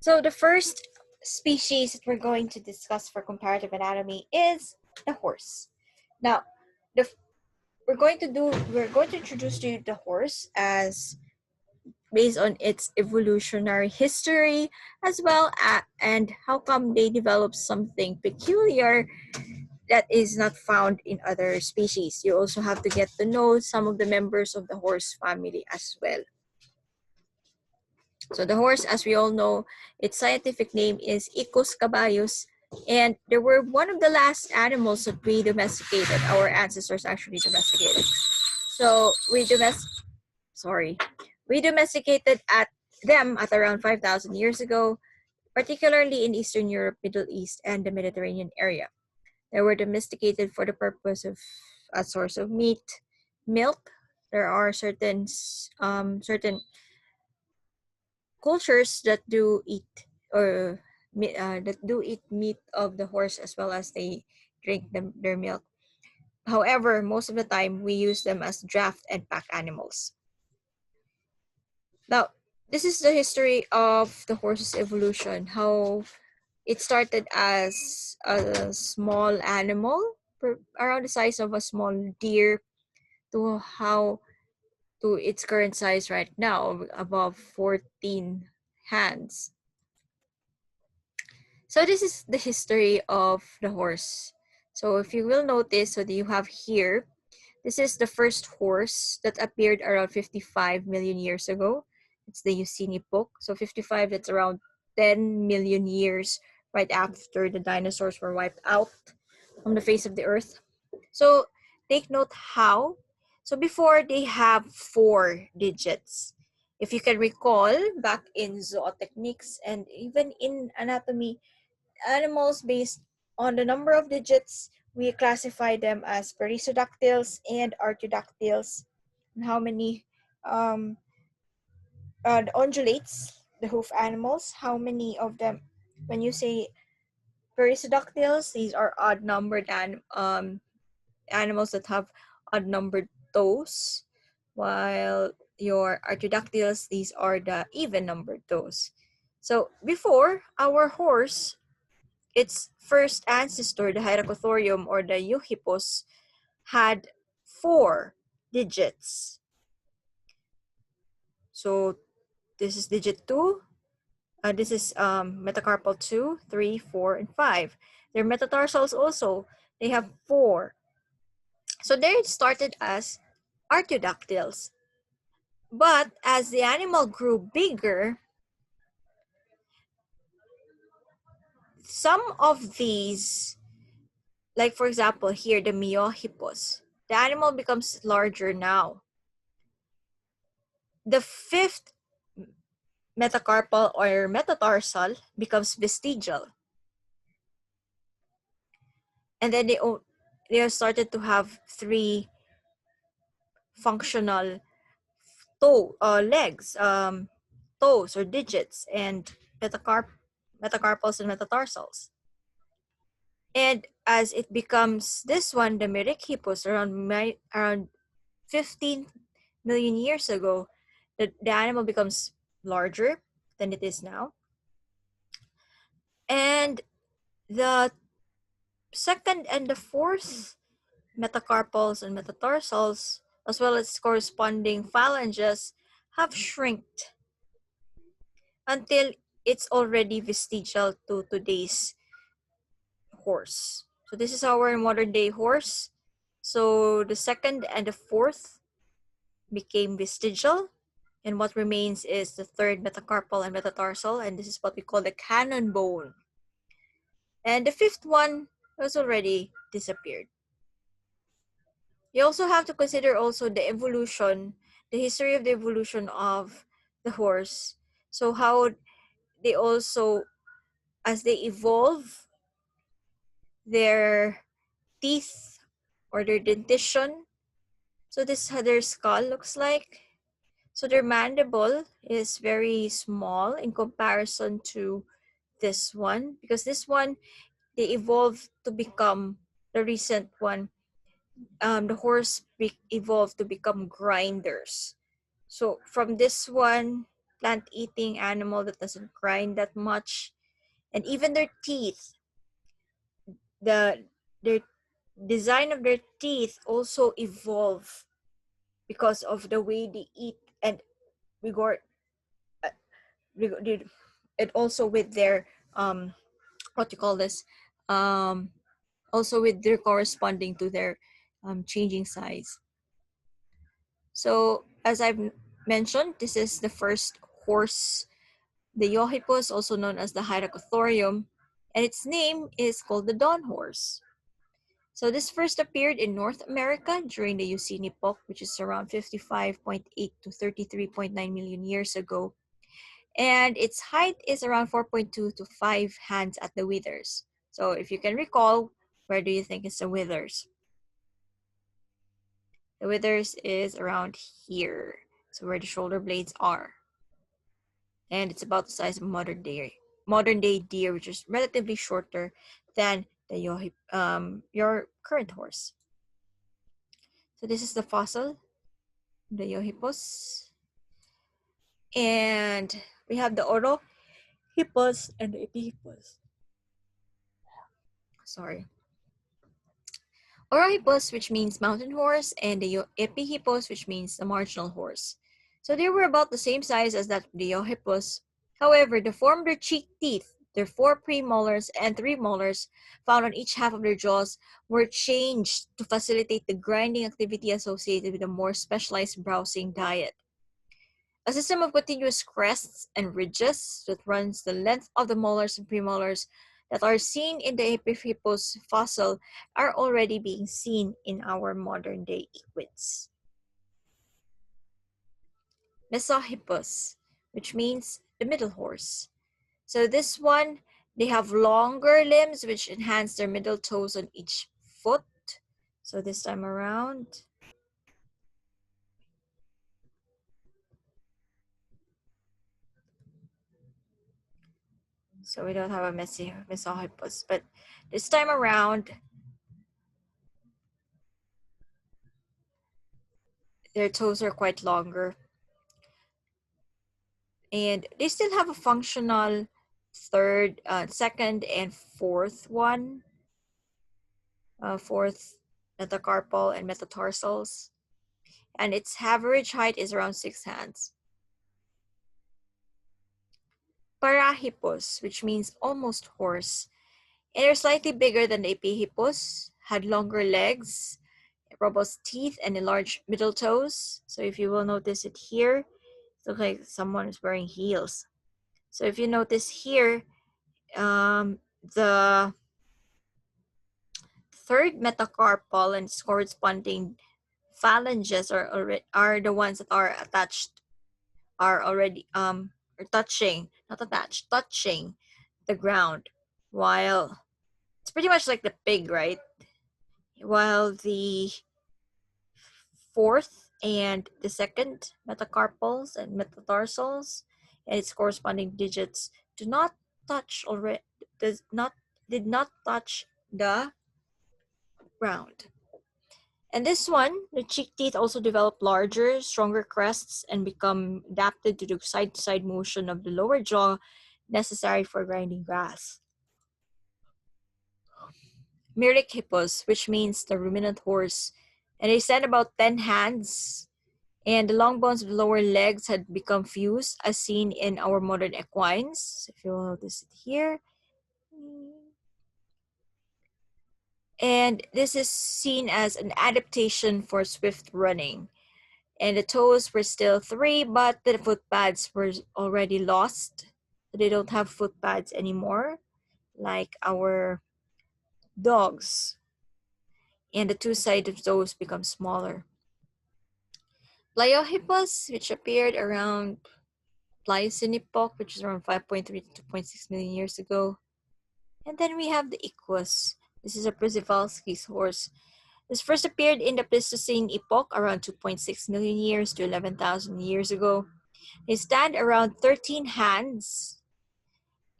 So the first species that we're going to discuss for comparative anatomy is the horse. Now, the we're going to introduce to you the horse as based on its evolutionary history as well and how come they developed something peculiar that is not found in other species. You also have to get to know some of the members of the horse family as well. So the horse, as we all know, its scientific name is Icus caballos, and they were one of the last animals that we domesticated. Our ancestors actually domesticated. So we domesticated them at around 5,000 years ago, particularly in Eastern Europe, Middle East, and the Mediterranean area. They were domesticated for the purpose of a source of meat, milk. There are certain cultures that do eat meat of the horse as well as they drink their milk. However, most of the time we use them as draft and pack animals. Now, this is the history of the horse's evolution, how it started as a small animal around the size of a small deer to its current size right now, above 14 hands. So this is the history of the horse. So if you will notice, so that you have here, this is the first horse that appeared around 55 million years ago. It's the Eocene epoch. So 55, that's around 10 million years right after the dinosaurs were wiped out from the face of the earth. So take note how. So before, they have 4 digits. If you can recall, back in zootechnics and even in anatomy, animals based on the number of digits, we classify them as perissodactyls and artiodactyls. And how many the ungulates, the hoof animals, how many of them, when you say perissodactyls, these are odd numbered animals that have odd numbered toes, while your artiodactyls, these are the even numbered toes. So before, our horse, its first ancestor, the Hyracothorium or the Eohippus, had 4 digits. So this is digit 2. This is metacarpal 2, 3, 4, and 5. Their metatarsals also, they have 4. So they started as artiodactyls. But as the animal grew bigger, some of these, like for example here, the Miohippus, the animal becomes larger now. The 5th metacarpal or metatarsal becomes vestigial. And then they started to have 3 functional legs, toes or digits, and metacarpals and metatarsals. And as it becomes this one, the Merychippus, around 15 million years ago, the animal becomes larger than it is now. And the 2nd and the 4th metacarpals and metatarsals, as well as corresponding phalanges, have shrinked until it's already vestigial to today's horse. So this is our modern day horse. So the 2nd and the 4th became vestigial, and what remains is the 3rd metacarpal and metatarsal, and this is what we call the cannon bone. And the 5th one has already disappeared. You also have to consider also the evolution, the history of the evolution of the horse. So how they also, as they evolve, their teeth or their dentition. So this is how their skull looks like. So their mandible is very small in comparison to this one, because this one, they evolved to become, the recent one, the horse evolved to become grinders. So from this one, plant-eating animal that doesn't grind that much. And even their teeth, their design of their teeth also evolve because of the way they eat and regard it also with their what you call this also with their corresponding to their changing size. So as I've mentioned, this is the first horse, the Eohippus, also known as the Hyracothorium, and its name is called the dawn horse. So this first appeared in North America during the Eocene epoch, which is around 55.8 to 33.9 million years ago. And its height is around 4.2 to 5 hands at the withers. So if you can recall, where do you think is the withers? The withers is around here. So where the shoulder blades are. And it's about the size of modern day deer, which is relatively shorter than the your current horse. So this is the fossil, the Eohippus. And we have the Orohippus and the Epihippus. Sorry. Orohippus, which means mountain horse, and the Epihippus, which means the marginal horse. So they were about the same size as that of the Eohippus. However, the form of their cheek teeth, their 4 premolars and 3 molars found on each half of their jaws, were changed to facilitate the grinding activity associated with a more specialized browsing diet. A system of continuous crests and ridges that runs the length of the molars and premolars that are seen in the Epihippus fossil are already being seen in our modern day equids. Mesohippus, which means the middle horse. So this one, they have longer limbs which enhance their middle toes on each foot. So this time around, so we don't have a Mesohippus, but this time around, their toes are quite longer. And they still have a functional second and fourth one, fourth metacarpal and metatarsals. And its average height is around 6 hands. Parahippus, which means almost horse. And they're slightly bigger than the Epihippus, had longer legs, robust teeth, and enlarged middle toes. So if you will notice it here, it looks like someone is wearing heels. So if you notice here, the third metacarpal and its corresponding phalanges are the ones that are attached, are already are touching, not attached, touching the ground, while it's pretty much like the pig, right? While the fourth and the second metacarpals and metatarsals and its corresponding digits do not touch already, did not touch the ground. And this one, the cheek teeth also develop larger, stronger crests and become adapted to the side-to-side motion of the lower jaw necessary for grinding grass. Myrichippus, which means the ruminant horse, and they stand about 10 hands, and the long bones of the lower legs had become fused, as seen in our modern equines. If you will notice it here. And this is seen as an adaptation for swift running. And the toes were still 3, but the foot pads were already lost. They don't have foot pads anymore, like our dogs. And the 2 sides of those become smaller. Pliohippus, which appeared around Pliocene epoch, which is around 5.3 to 2.6 million years ago. And then we have the Equus. This is a Przewalski's horse. This first appeared in the Pleistocene epoch around 2.6 million years to 11,000 years ago. They stand around 13 hands,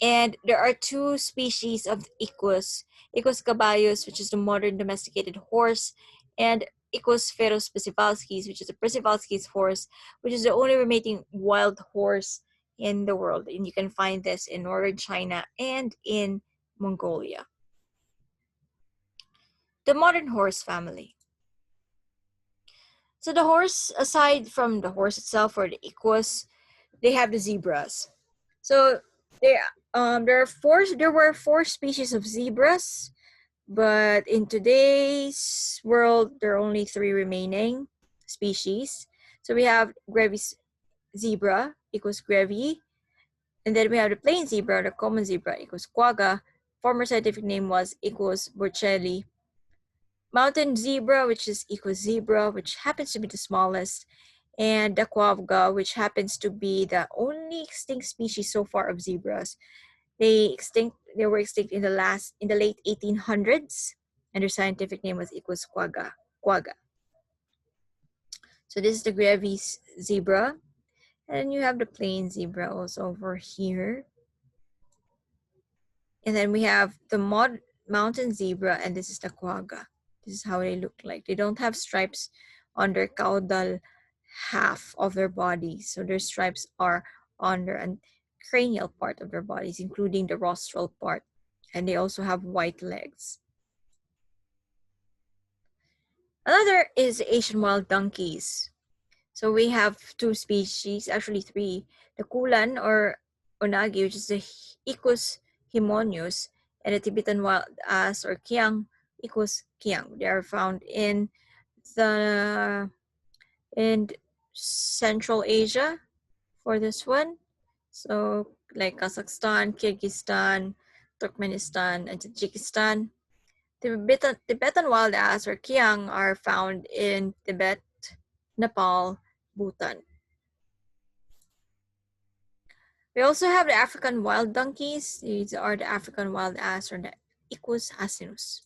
and there are 2 species of Equus. Equus caballus, which is the modern domesticated horse, and Equus feroz Przewalski's, which is a Przewalski's horse, which is the only remaining wild horse in the world, and you can find this in northern China and in Mongolia. The modern horse family. So the horse, aside from the horse itself or the equus, they have the zebras. So there were four species of zebras, but in today's world there are only three remaining species. So we have Grevy's zebra, equus grevi, and then we have the plain zebra, the common zebra, equus quagga. Former scientific name was Equus burchelli. Mountain zebra, which is equus zebra, which happens to be the smallest, and the quagga, which happens to be the only extinct species so far of zebras. They were extinct in the late 1800s, and their scientific name was Equus quagga. So this is the Grevy's zebra, and you have the plain zebra also over here. And then we have the mountain zebra, and this is the quagga. This is how they look like. They don't have stripes on their caudal half of their bodies. So their stripes are on their cranial part of their bodies, including the rostral part. And they also have white legs. Another is Asian wild donkeys. So we have two species, actually three. The kulan or onagi, which is the Equus himonius, and the Tibetan wild ass or kiang, Equus kiang. They are found in Central Asia for this one. So like Kazakhstan, Kyrgyzstan, Turkmenistan, and Tajikistan. Tibetan wild ass or kiang are found in Tibet, Nepal, Bhutan. We also have the African wild donkeys. These are the African wild ass or the Equus asinus.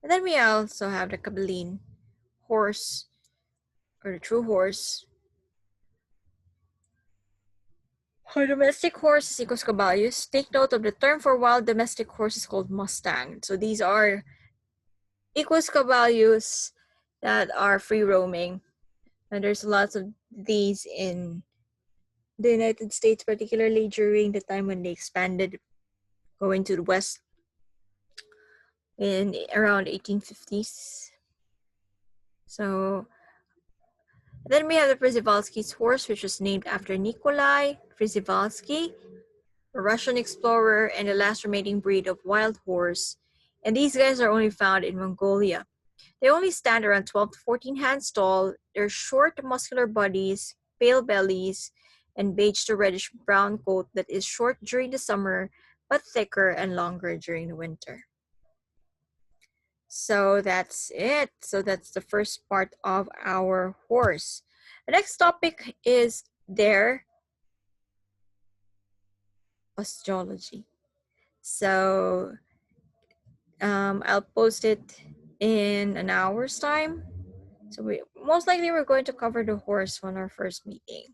And then we also have the Kabyline horse or the true horse. For domestic horse, Equus caballus. Take note of the term for wild domestic horses called mustang. So these are Equus caballus that are free roaming. And there's lots of these in the United States, particularly during the time when they expanded going to the west in around 1850s. So then we have the Przewalski's horse, which was named after Nikolai Przewalski, a Russian explorer and the last remaining breed of wild horse. And these guys are only found in Mongolia. They only stand around 12 to 14 hands tall. They're short, muscular bodies, pale bellies, and beige to reddish brown coat that is short during the summer, but thicker and longer during the winter. So that's it. So that's the first part of our horse. The next topic is their osteology. So I'll post it in an hour's time. So most likely we're going to cover the horse on our first meeting.